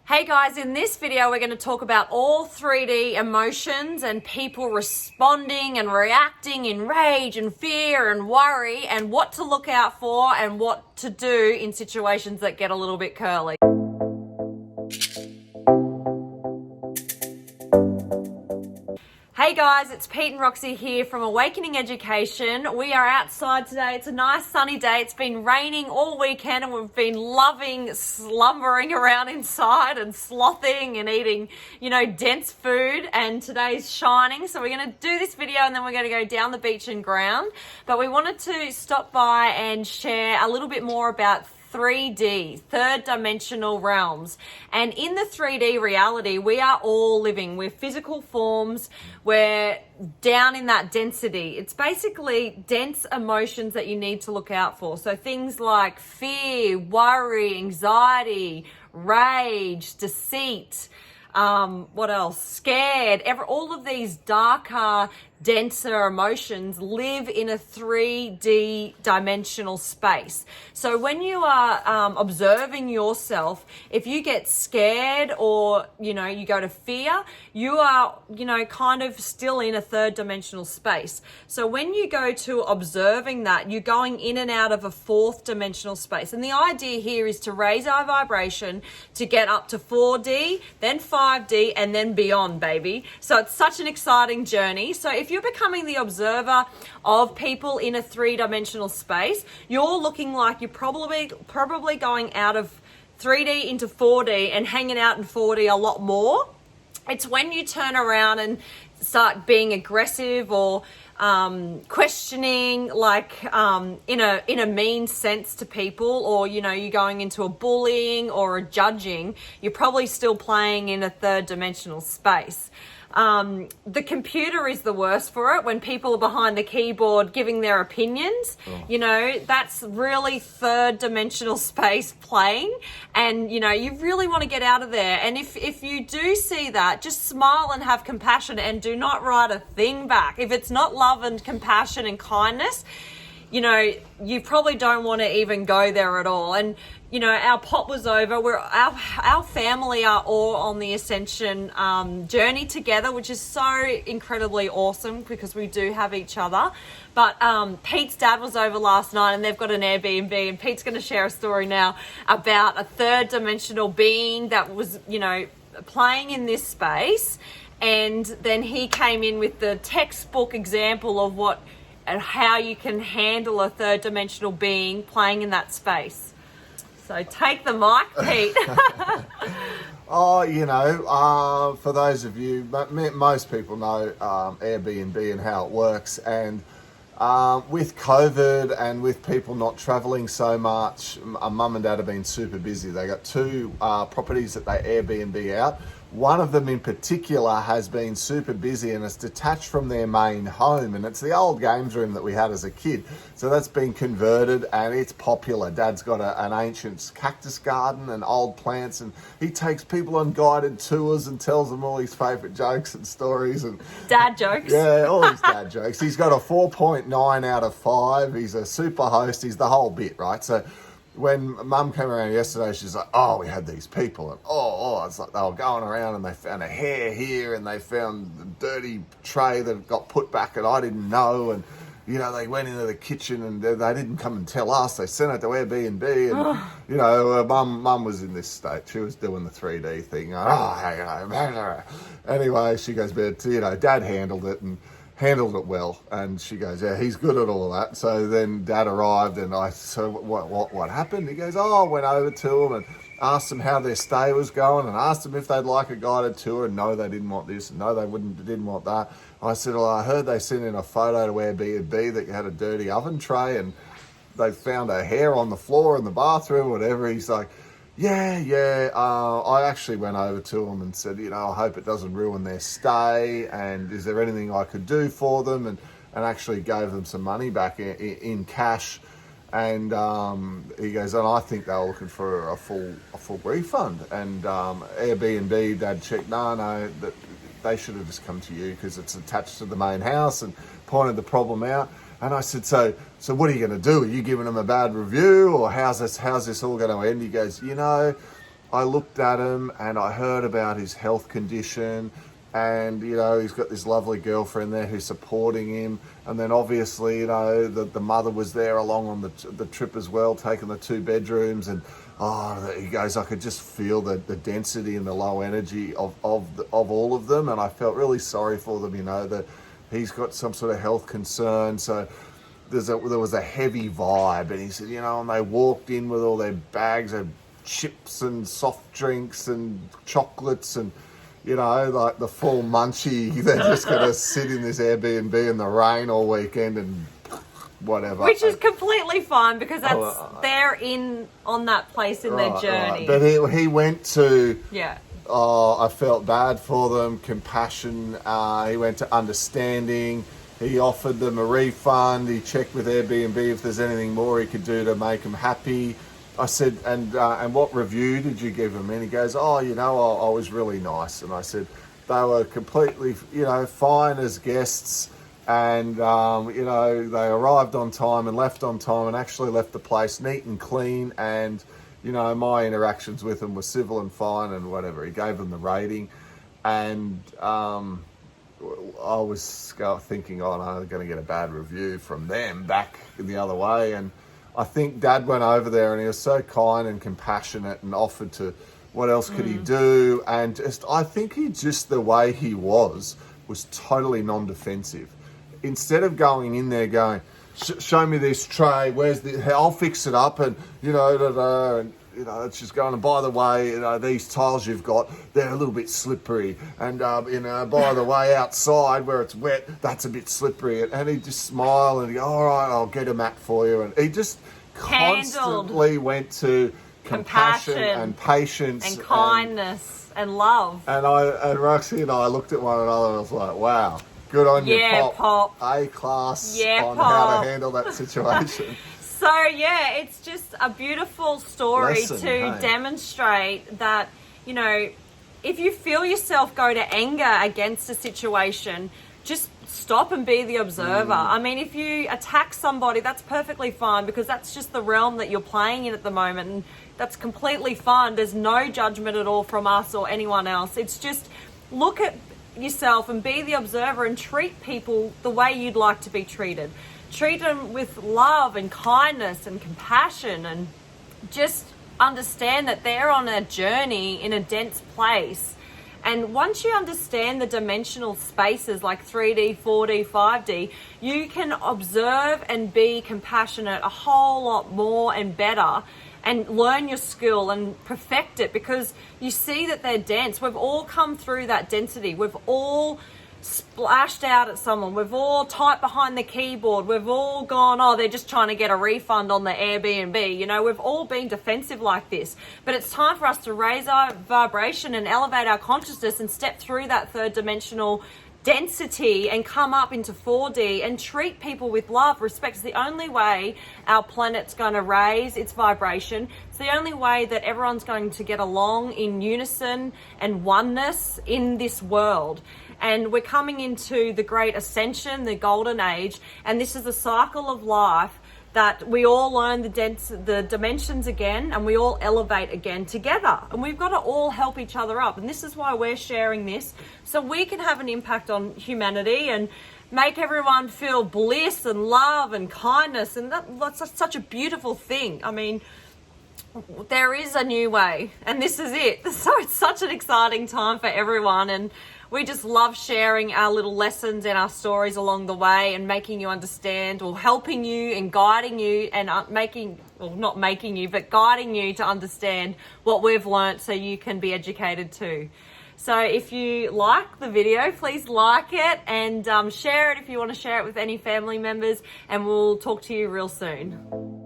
Hey guys, in this video we're going to talk about all 3D emotions and people responding and reacting in rage and fear and worry, and what to look out for and what to do in situations that get a little bit curly. Hey guys, it's Pete and Roxy here from Awakening Education. We are outside today. It's a nice sunny day. It's been raining all weekend and we've been loving slumbering around inside and slothing and eating, dense food, and today's shining. So we're going to do this video and then we're going to go down the beach and ground. But we wanted to stop by and share a little bit more about 3D, third dimensional realms. And in the 3D reality, we are all living. We're physical forms. We're down in that density. It's basically dense emotions that you need to look out for. So things like fear, worry, anxiety, rage, deceit, what else? Scared. All of these darker, denser emotions live in a 3D dimensional space. So when you are observing yourself, if you get scared or, you go to fear, you are, kind of still in a third dimensional space. So when you go to observing that, you're going in and out of a fourth dimensional space. And the idea here is to raise our vibration to get up to 4D, then 5D, and then beyond, baby. So it's such an exciting journey. So if you're becoming the observer of people in a three-dimensional space, you're looking like you're probably going out of 3D into 4D and hanging out in 4D a lot more. It's when you turn around and start being aggressive or questioning, like in a mean sense to people, or you're going into a bullying or a judging, you're probably still playing in a third dimensional space. The computer is the worst for it. When people are behind the keyboard giving their opinions, that's really third dimensional space playing, and you really want to get out of there. And if you do see that, just smile and have compassion and do not write a thing back. If it's not love and compassion and kindness, you probably don't want to even go there at all. And our pop was over. Our family are all on the ascension journey together, which is so incredibly awesome because we do have each other. But Pete's dad was over last night and they've got an Airbnb, and Pete's going to share a story now about a third dimensional being that was, playing in this space. And then he came in with the textbook example of what and how you can handle a third dimensional being playing in that space. So take the mic, Pete. For those of you, most people know Airbnb and how it works. And with COVID and with people not traveling so much, mum and dad have been super busy. They got two properties that they Airbnb out. One of them in particular has been super busy and it's detached from their main home, and it's the old games room that we had as a kid. So that's been converted and it's popular. Dad's got an ancient cactus garden and old plants, and he takes people on guided tours and tells them all his favourite jokes and stories. And dad jokes. Yeah, all his dad jokes. He's got a 4.9 out of 5. He's a super host. He's the whole bit, right? So when mum came around yesterday, she's like, we had these people, and it's like they were going around and they found a hair here and they found the dirty tray that got put back and I didn't know, and they went into the kitchen and they didn't come and tell us. They sent it to Airbnb, and mum was in this state. She was doing the 3D thing. Anyway, she goes, but Dad handled it well, and she goes, yeah, he's good at all that. So then Dad arrived, and I said, what happened? He goes, I went over to them and asked them how their stay was going, and asked them if they'd like a guided tour, and no, they didn't want this, and no, they didn't want that. I said, well, I heard they sent in a photo to Airbnb that you had a dirty oven tray, and they found a hair on the floor in the bathroom, whatever. He's like, yeah. I actually went over to them and said, I hope it doesn't ruin their stay, and is there anything I could do for them? And actually gave them some money back in cash. And he goes, and I think they were looking for a full refund. And Airbnb, Dad checked, no, that they should have just come to you because it's attached to the main house, and pointed the problem out. And I said, so what are you going to do? Are you giving them a bad review, or how's this all going to end? He goes, I looked at him and I heard about his health condition, and you know, he's got this lovely girlfriend there who's supporting him, and then obviously, you know, the mother was there along on the trip as well, taking the 2 bedrooms, and he goes, I could just feel the density and the low energy of all of them, and I felt really sorry for them, you know, that he's got some sort of health concern. So there was a heavy vibe, and he said, you know, and they walked in with all their bags of chips and soft drinks and chocolates and, you know, like the full munchie. They're just going to sit in this Airbnb in the rain all weekend and whatever. Which is completely fine, because they're in on that place in their journey. Right. But he went to... Yeah. I felt bad for them, compassion. He went to understanding. He offered them a refund. He checked with Airbnb if there's anything more he could do to make them happy. I said, and what review did you give him? And he goes, you know, I was really nice. And I said, they were completely, you know, fine as guests. And, you know, they arrived on time and left on time and actually left the place neat and clean. And, you know, my interactions with them were civil and fine and whatever. He gave them the rating. And I was thinking, no, I'm going to get a bad review from them back the other way. And I think Dad went over there and he was so kind and compassionate and offered to, what else could he do? And just, I think the way he was totally non-defensive. Instead of going in there going, show me this tray, I'll fix it up, and, you know, and, you know, it's just going, and by the way, you know, these tiles you've got, they're a little bit slippery. And, you know, by the way, outside where it's wet, that's a bit slippery. And he'd just smile and go, all right, I'll get a mat for you. And he just constantly went to compassion and patience. And kindness and love. And Roxy and I looked at one another and I was like, wow, good on you, Pop. A-class on how to handle that situation. So, yeah, it's just a beautiful story demonstrate that, you know, if you feel yourself go to anger against a situation, just stop and be the observer. I mean, if you attack somebody, that's perfectly fine, because that's just the realm that you're playing in at the moment, and that's completely fine. There's no judgment at all from us or anyone else. It's just look at yourself and be the observer and treat people the way you'd like to be treated. Treat them with love and kindness and compassion, and just understand that they're on a journey in a dense place. And once you understand the dimensional spaces like 3D, 4D, 5D, you can observe and be compassionate a whole lot more and better, and learn your skill and perfect it, because you see that they're dense. We've all come through that density. We've all splashed out at someone. We've all typed behind the keyboard. We've all gone, they're just trying to get a refund on the Airbnb. You know, we've all been defensive like this. But it's time for us to raise our vibration and elevate our consciousness and step through that 3rd dimensional density and come up into 4D and treat people with love. Respect is the only way our planet's going to raise its vibration. It's the only way that everyone's going to get along in unison and oneness in this world. And we're coming into the great ascension, the golden age, and this is a cycle of life that we all learn the dimensions again, and we all elevate again together. And we've got to all help each other up. And this is why we're sharing this, so we can have an impact on humanity and make everyone feel bliss and love and kindness. And that's such a beautiful thing. I mean, there is a new way, and this is it. So it's such an exciting time for everyone, and we just love sharing our little lessons and our stories along the way, and making you understand, or helping you and guiding you, and guiding you to understand what we've learnt, so you can be educated too. So if you like the video, please like it, and share it if you want to share it with any family members, and we'll talk to you real soon.